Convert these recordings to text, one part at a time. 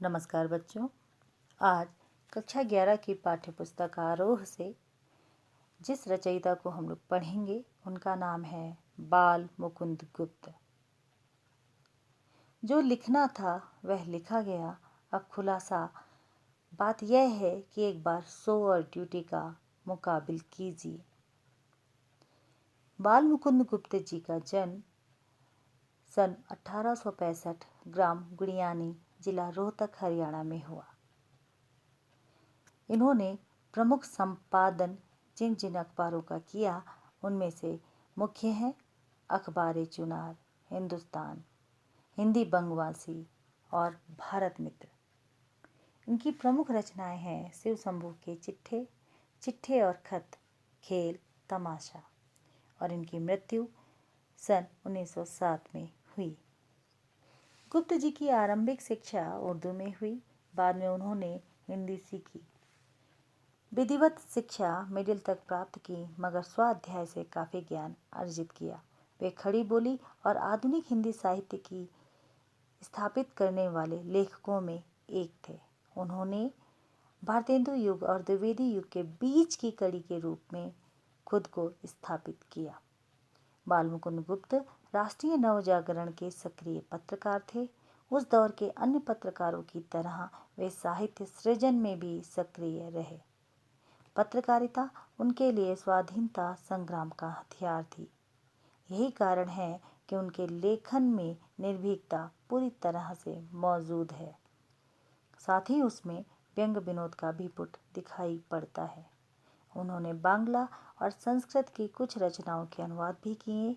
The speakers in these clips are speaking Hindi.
नमस्कार बच्चों। आज कक्षा 11 की पाठ्य पुस्तक आरोह से जिस रचयिता को हम लोग पढ़ेंगे उनका नाम है बाल मुकुंद गुप्त। जो लिखना था वह लिखा गया। अब खुलासा बात यह है कि एक बार सो और ड्यूटी का मुकाबिल कीजिए। बाल मुकुंद गुप्त जी का जन्म सन 1865 ग्राम गुड़ियानी, जिला रोहतक, हरियाणा में हुआ। इन्होंने प्रमुख संपादन जिन जिन अखबारों का किया उनमें से मुख्य हैं अखबार-ए-चुनार, हिंदुस्तान, हिंदी बंगवासी और भारत मित्र। इनकी प्रमुख रचनाएं हैं शिव शंभू के चिट्ठे, चिट्ठे और खत, खेल, तमाशा। और इनकी मृत्यु सन 1907 में हुई। गुप्त जी की आरंभिक शिक्षा उर्दू में हुई। बाद में उन्होंने हिंदी सीखी। विधिवत शिक्षा मिडिल तक प्राप्त की, मगर स्वाध्याय से काफ़ी ज्ञान अर्जित किया। वे खड़ी बोली और आधुनिक हिंदी साहित्य की स्थापित करने वाले लेखकों में एक थे। उन्होंने भारतेंदु युग और द्विवेदी युग के बीच की कड़ी के रूप में खुद को स्थापित किया। बाल मुकुंद गुप्त राष्ट्रीय नवजागरण के सक्रिय पत्रकार थे। उस दौर के अन्य पत्रकारों की तरह वे साहित्य सृजन में भी सक्रिय रहे। पत्रकारिता उनके लिए स्वाधीनता संग्राम का हथियार थी। यही कारण है कि उनके लेखन में निर्भीकता पूरी तरह से मौजूद है। साथ ही उसमें व्यंग विनोद का भी पुट दिखाई पड़ता है। उन्होंने बांग्ला और संस्कृत की कुछ रचनाओं के अनुवाद भी किए।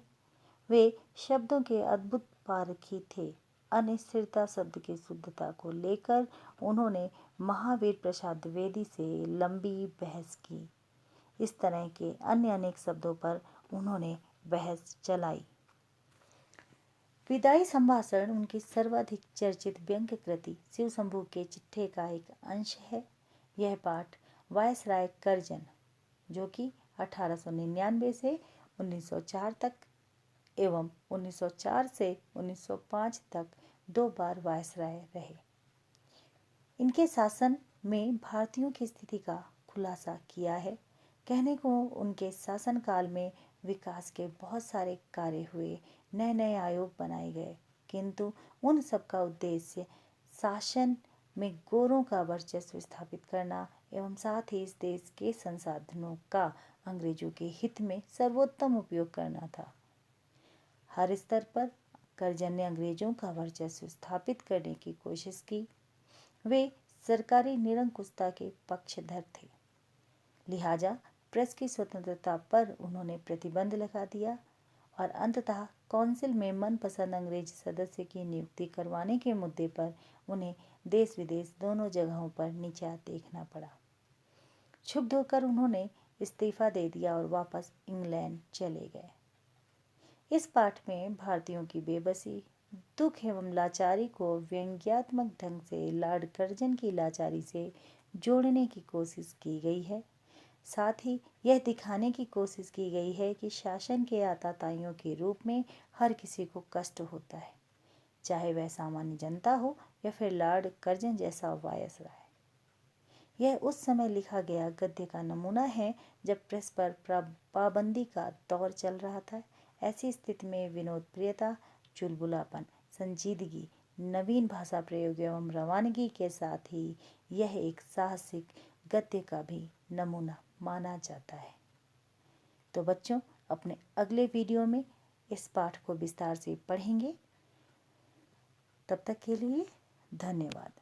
वे शब्दों के अद्भुत पारखी थे। अनिश्चितता शब्द की शुद्धता को लेकर उन्होंने महावीर प्रसाद द्विवेदी से लंबी बहस की। इस तरह के अन्य अनेक शब्दों पर उन्होंने बहस चलाई। विदाई संभाषण उनकी सर्वाधिक चर्चित व्यंग्य कृति शिव शंभू के चिट्ठे का एक अंश है। यह पाठ वायसराय करजन, जो कि 1899 से 1904 तक एवं 1904 से 1905 तक 2 बार वायसराय रहे। इनके शासन में भारतीयों की स्थिति का खुलासा किया है। कहने को उनके शासनकाल में विकास के बहुत सारे कार्य हुए, नए नए आयोग बनाए गए, किंतु उन सब का उद्देश्य शासन में गोरों का वर्चस्व स्थापित करना एवं साथ ही इस देश के संसाधनों का अंग्रेजों के हित में सर्वोत्तम उपयोग करना था। हर स्तर पर करजन ने अंग्रेजों का वर्चस्व स्थापित करने की कोशिश की। वे सरकारी निरंकुशता के पक्षधर थे। लिहाजा प्रेस की स्वतंत्रता पर उन्होंने प्रतिबंध लगा दिया और अंततः काउंसिल में मनपसंद अंग्रेजी सदस्य की नियुक्ति करवाने के मुद्दे पर उन्हें देश विदेश दोनों जगहों पर नीचा देखना पड़ा। क्षुब्ध होकर उन्होंने इस्तीफा दे दिया और वापस इंग्लैंड चले गए। इस पाठ में भारतीयों की बेबसी, दुख एवं लाचारी को व्यंग्यात्मक ढंग से लॉर्ड कर्जन की लाचारी से जोड़ने की कोशिश की गई है। साथ ही यह दिखाने की कोशिश की गई है कि शासन के आताताइयों के रूप में हर किसी को कष्ट होता है, चाहे वह सामान्य जनता हो या फिर लॉर्ड कर्जन जैसा वायसराय। यह उस समय लिखा गया गद्य का नमूना है जब प्रेस पर पाबंदी का दौर चल रहा था। ऐसी स्थिति में विनोद प्रियता, चुलबुलापन, संजीदगी, नवीन भाषा प्रयोग एवं रवानगी के साथ ही यह एक साहसिक गद्य का भी नमूना माना जाता है। तो बच्चों, अपने अगले वीडियो में इस पाठ को विस्तार से पढ़ेंगे। तब तक के लिए धन्यवाद।